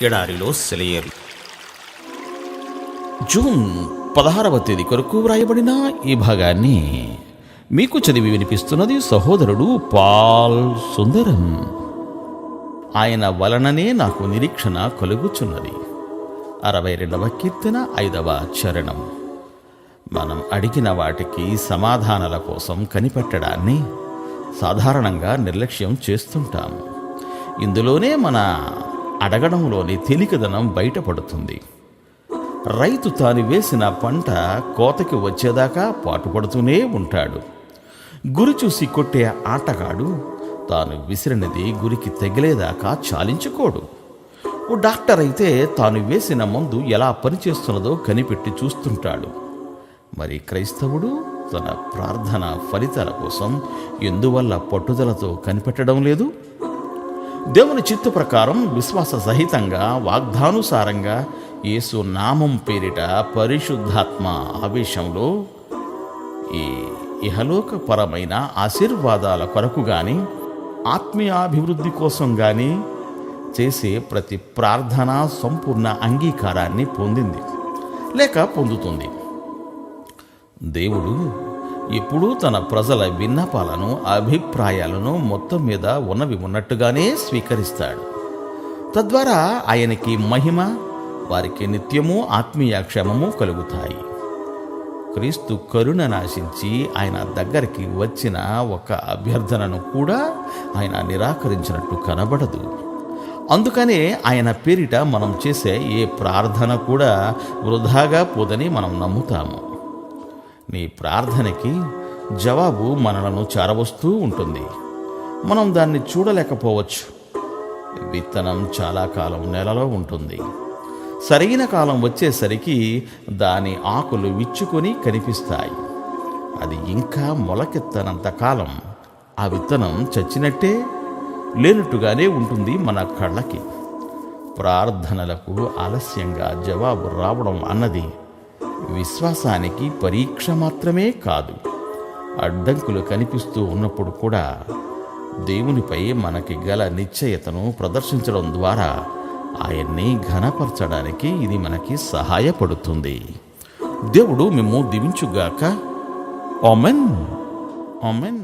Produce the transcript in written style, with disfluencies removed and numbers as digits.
ఎడారిలో సెలయేరు. జూన్ 16వ తేదీ కొరకు వ్రాయబడిన ఈ భాగాన్ని మీకు చదివి వినిపిస్తున్నది సహోదరుడు పాల్ సుందరం. ఆయన వలననే నాకు నిరీక్షణ కలుగుచున్నది. 62వ కీర్తన 5వ చరణం. మనం అడిగిన వాటికి సమాధానాల కోసం కనిపెట్టడాన్ని సాధారణంగా నిర్లక్ష్యం చేస్తుంటాము. ఇందులోనే మన అడగడంలోని తేలికదనం బయటపడుతుంది. రైతు తాను వేసిన పంట కోతకి వచ్చేదాకా పాటుపడుతూనే ఉంటాడు. గురి చూసి కొట్టే ఆటగాడు తాను విసిరినది గురికి తగిలేదాకా చాలించుకోడు. ఓ డాక్టర్ అయితే తాను వేసిన మందు ఎలా పనిచేస్తున్నదో కనిపెట్టి చూస్తుంటాడు. మరి క్రైస్తవుడు తన ప్రార్థన ఫలితాల కోసం ఎందువల్ల పట్టుదలతో కనిపెట్టడం లేదు? దేవుని చిత్త ప్రకారం విశ్వాస సహితంగా వాగ్దానుసారంగా యేసు నామం పేరిట పరిశుద్ధాత్మ ఆవేశంలో ఈ ఇహలోకపరమైన ఆశీర్వాదాల కొరకు గాని ఆత్మీయాభివృద్ధి కోసం గాని చేసే ప్రతి ప్రార్థన సంపూర్ణ అంగీకారాన్ని పొందింది లేక పొందుతుంది. దేవుడు ఎప్పుడూ తన ప్రజల విన్నపాలను అభిప్రాయాలను మొత్తం మీద ఉన్నవి ఉన్నట్టుగానే స్వీకరిస్తాడు. తద్వారా ఆయనకి మహిమ, వారికి నిత్యము ఆత్మీయ క్షేమము కలుగుతాయి. క్రీస్తు కరుణ నాశించి ఆయన దగ్గరికి వచ్చిన ఒక అభ్యర్థనను కూడా ఆయన నిరాకరించినట్టు కనబడదు. అందుకనే ఆయన పేరిట మనం చేసే ఏ ప్రార్థన కూడా వృధాగా పోదని మనం నమ్ముతాము. నీ ప్రార్థనకి జవాబు మనలను చేరవస్తూ ఉంటుంది. మనం దాన్ని చూడలేకపోవచ్చు. విత్తనం చాలా కాలం నేలలో ఉంటుంది. సరైన కాలం వచ్చేసరికి దాని ఆకులు విచ్చుకొని కనిపిస్తాయి. అది ఇంకా మొలకెత్తనంత కాలం ఆ విత్తనం చచ్చినట్టే లేనట్టుగానే ఉంటుంది మన కళ్ళకి. ప్రార్థనలకు ఆలస్యంగా జవాబు రావడం అన్నది విశ్వాసానికి పరీక్ష మాత్రమే కాదు. అడ్డంకులు కనిపిస్తూ ఉన్నప్పుడు కూడా దేవునిపై మనకి గల నిశ్చయతను ప్రదర్శించడం ద్వారా ఆయన్ని ఘనపరచడానికి ఇది మనకి సహాయపడుతుంది. దేవుడు మిమ్ము దీవించుగాక. ఆమెన్. ఆమెన్.